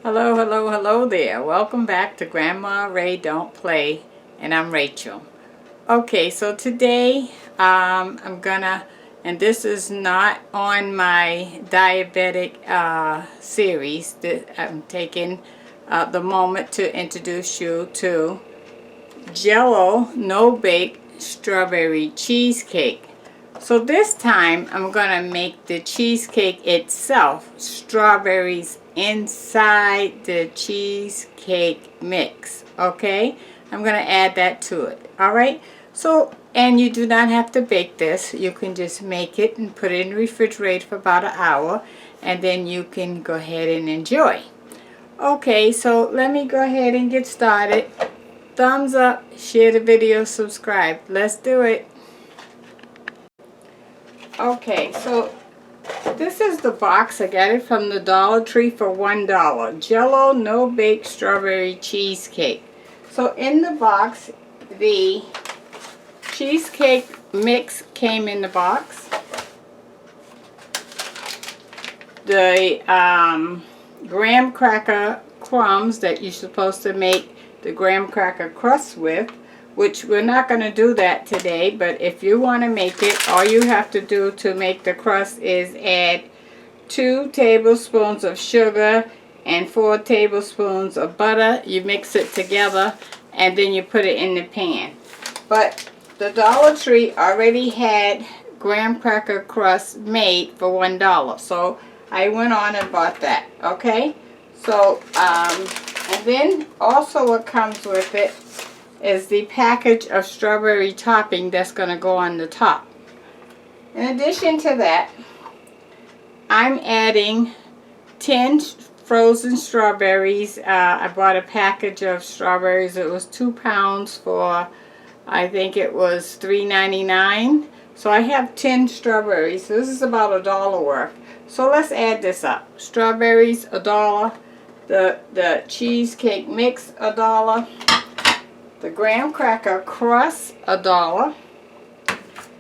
Hello, hello, hello there. Welcome back to Grandma Ray Don't Play, and I'm Rachel. Okay, so today I'm gonna, and this is not on my diabetic series, that I'm taking the moment to introduce you to Jello no-bake strawberry cheesecake. So this time I'm gonna make the cheesecake itself, strawberries inside the cheesecake mix. Okay, I'm gonna add that to it. All right, so, and you do not have to bake this. You can just make it and put it in the refrigerator for about an hour, and then you can go ahead and enjoy. Okay, so let me go ahead and get started. Thumbs up, share the video, subscribe. Let's do it. Okay, so this is the box. I got it from the Dollar Tree for $1. Jello no bake strawberry cheesecake. So in the box, the cheesecake mix came in the box. The graham cracker crumbs that you're supposed to make the graham cracker crust with, which we're not going to do that today, but if you want to make it, all you have to do to make the crust is add 2 tablespoons of sugar and 4 tablespoons of butter. You mix it together and then you put it in the pan. But the Dollar Tree already had graham cracker crust made for $1, so I went on and bought that. Okay, so and then also what comes with it is the package of strawberry topping that's going to go on the top. In addition to that, I'm adding 10 frozen strawberries. I bought a package of strawberries. It was 2 pounds for, I think it was $3.99. So I have 10 strawberries. So this is about $1 worth. So let's add this up. Strawberries, $1. The cheesecake mix, $1. The graham cracker crust, $1.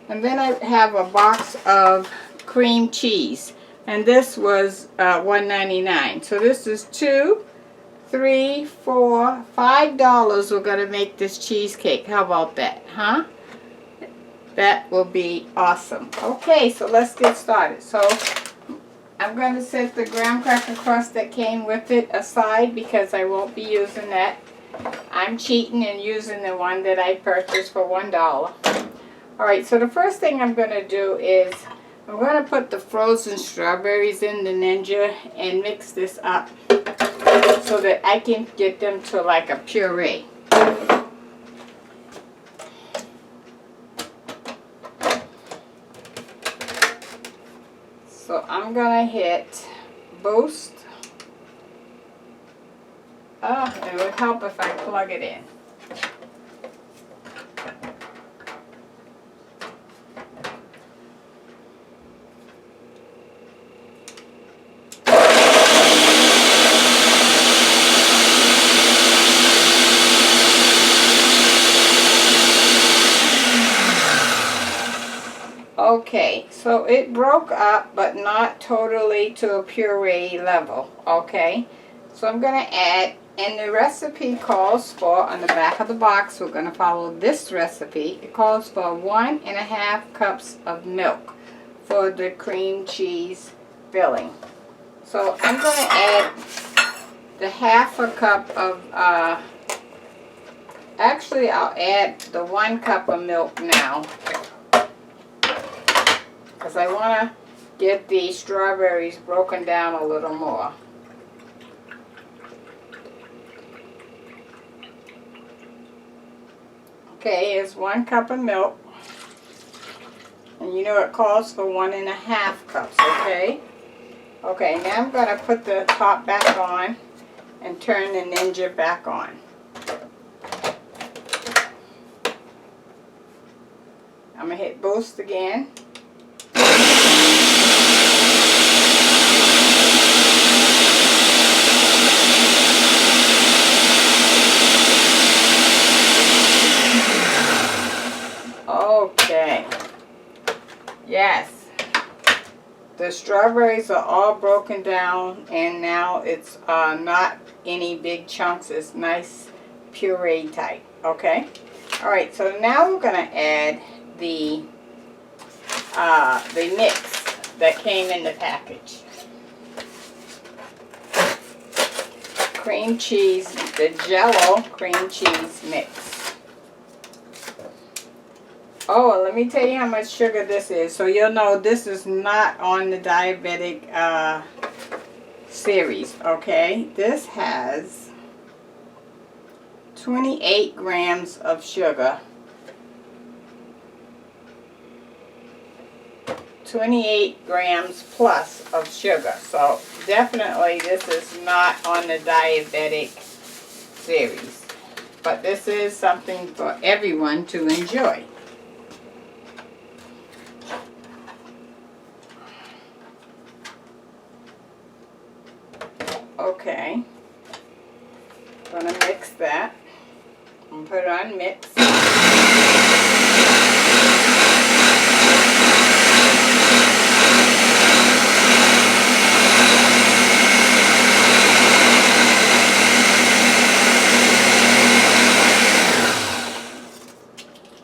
And then I have a box of cream cheese. And this was $1.99. So this is $2, $3, $4, $5 we're going to make this cheesecake. How about that, huh? That will be awesome. Okay, so let's get started. So I'm going to set the graham cracker crust that came with it aside because I won't be using that. I'm cheating and using the one that I purchased for $1. Alright, so the first thing I'm going to do is I'm going to put the frozen strawberries in the Ninja and mix this up so that I can get them to like a puree. So I'm going to hit boost. Oh, it would help if I plug it in. Okay, so it broke up, but not totally to a puree level. Okay, so I'm going to add, and the recipe calls for, on the back of the box, we're going to follow this recipe. It calls for 1.5 cups of milk for the cream cheese filling. So I'm going to add the 1/2 cup of, actually I'll add the 1 cup of milk now, because I want to get the strawberries broken down a little more. Okay, here's 1 cup of milk. And you know it calls for 1.5 cups, okay? Okay, now I'm going to put the top back on and turn the Ninja back on. I'm going to hit boost again. Okay. Yes. The strawberries are all broken down, and now it's not any big chunks. It's nice puree type. Okay. All right. So now we're gonna add the mix that came in the package. Cream cheese, the Jell-O cream cheese mix. Oh, let me tell you how much sugar this is, so you'll know this is not on the diabetic series, okay? This has 28 grams of sugar. 28 grams plus of sugar. So definitely this is not on the diabetic series. But this is something for everyone to enjoy. Okay. Gonna mix that and put it on mix.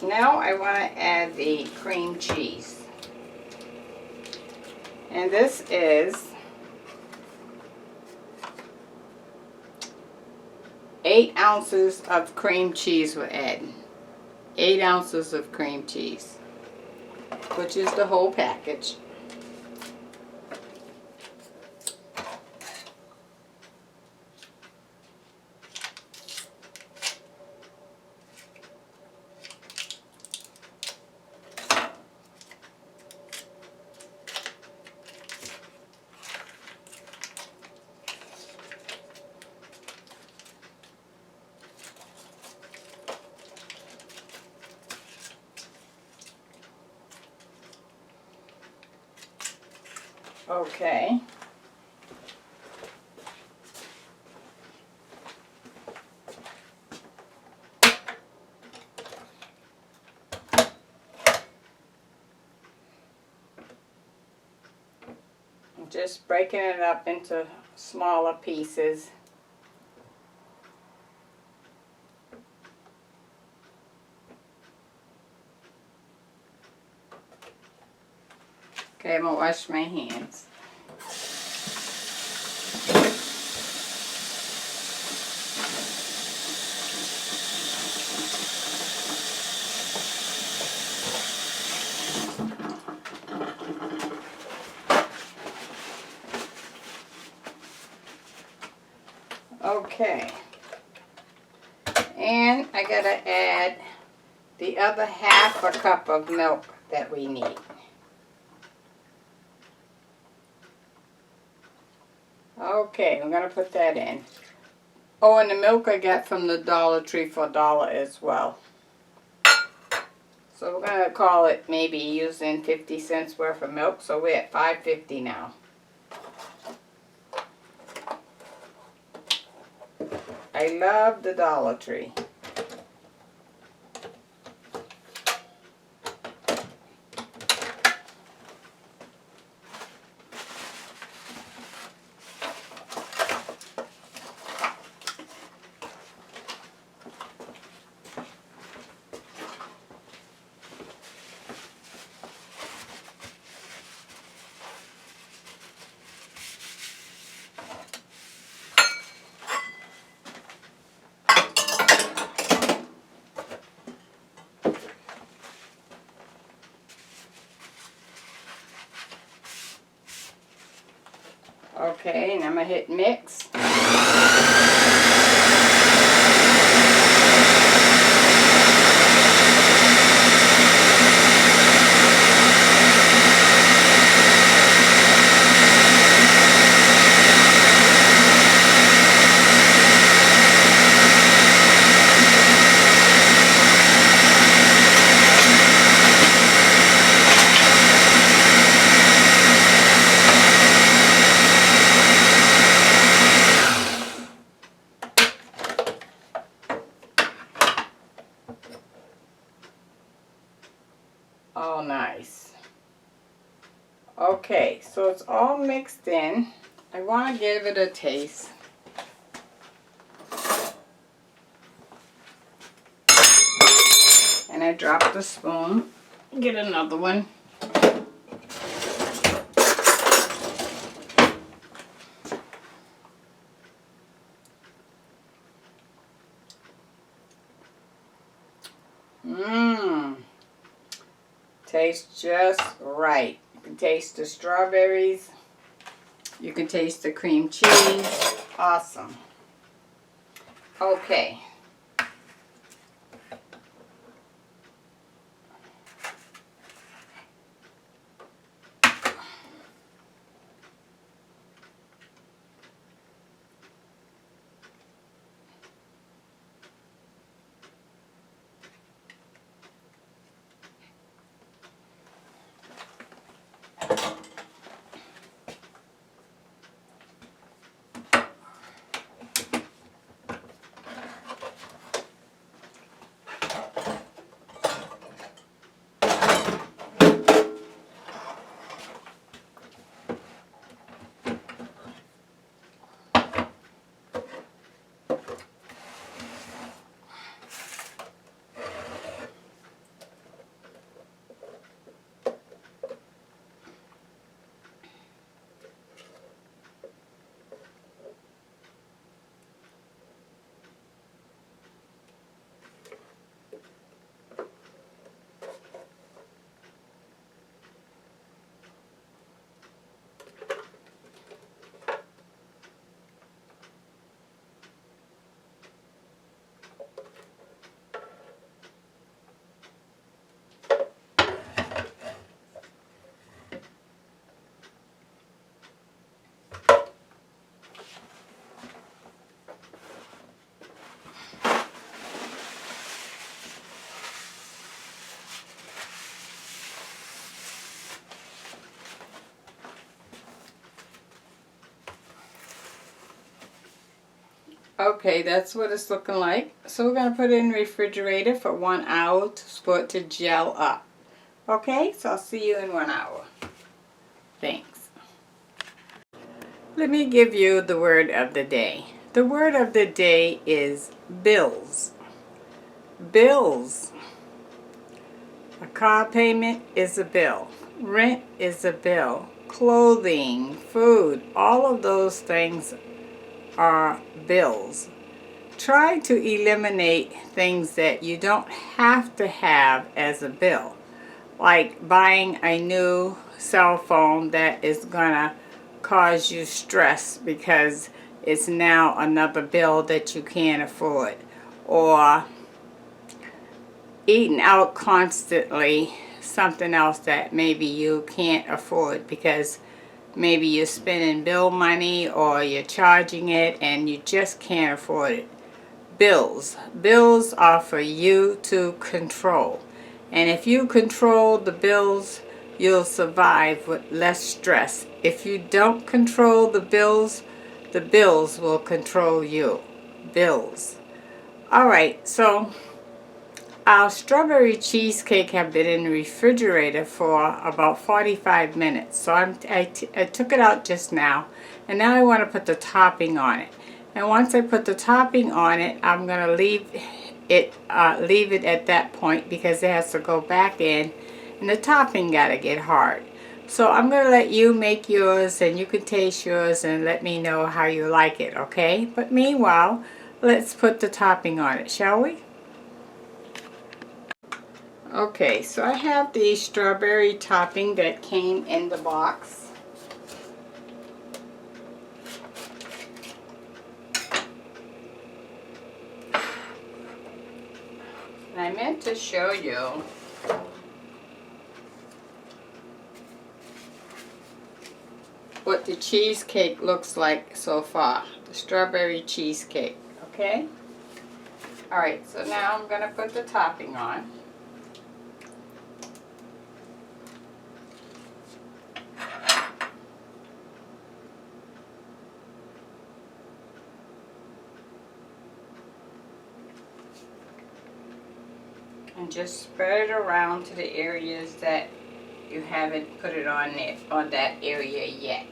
Now I want to add the cream cheese. And this is 8 ounces of cream cheese we're adding. 8 ounces of cream cheese, which is the whole package. Okay. I'm just breaking it up into smaller pieces. Okay, I'm gonna wash my hands. Okay, and I gotta add the other half a cup of milk that we need. Okay, I'm gonna put that in. Oh, and the milk I got from the Dollar Tree for $1 as well. So we're gonna call it maybe using 50 cents worth of milk, so we're at $5.50 now. I love the Dollar Tree. Okay, and I'm going to hit mix. Okay, so it's all mixed in. I want to give it a taste. And I dropped the spoon. Get another one. Mmm. Tastes just right. You can taste the strawberries. You can taste the cream cheese. Awesome. Okay. Okay, that's what it's looking like. So we're going to put it in the refrigerator for 1 hour for it to gel up. Okay, so I'll see you in 1 hour. Thanks. Let me give you the word of the day. The word of the day is bills. Bills. A car payment is a bill. Rent is a bill. Clothing, food, all of those things are bills. Try to eliminate things that you don't have to have as a bill, like buying a new cell phone that is gonna cause you stress because it's now another bill that you can't afford, or eating out constantly, something else that maybe you can't afford because maybe you're spending bill money or you're charging it and you just can't afford it. Bills. Bills are for you to control. And if you control the bills, you'll survive with less stress. If you don't control the bills will control you. Bills. Alright, so our strawberry cheesecake have been in the refrigerator for about 45 minutes. So I took it out just now. And now I want to put the topping on it. And once I put the topping on it, I'm going to leave it at that point because it has to go back in. And the topping got to get hard. So I'm going to let you make yours and you can taste yours and let me know how you like it, okay? But meanwhile, let's put the topping on it, shall we? Okay, so I have the strawberry topping that came in the box. And I meant to show you what the cheesecake looks like so far. The strawberry cheesecake, okay? Alright, so now I'm going to put the topping on. And just spread it around to the areas that you haven't put it on there, on that area yet.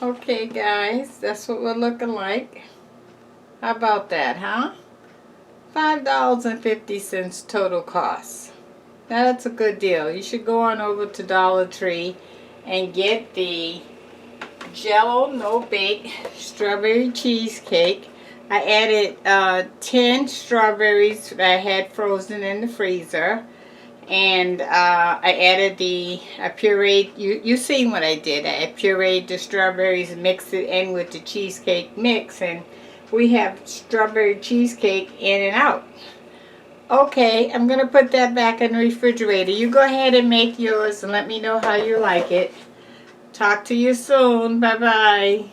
Okay guys, that's what we're looking like. How about that, huh? $5.50 total cost. Now that's a good deal. You should go on over to Dollar Tree and get the Jello No Bake Strawberry Cheesecake. I added 10 strawberries that I had frozen in the freezer. And I added I pureed, you seen what I did. I pureed the strawberries and mixed it in with the cheesecake mix. And we have strawberry cheesecake in and out. Okay, I'm going to put that back in the refrigerator. You go ahead and make yours and let me know how you like it. Talk to you soon. Bye-bye.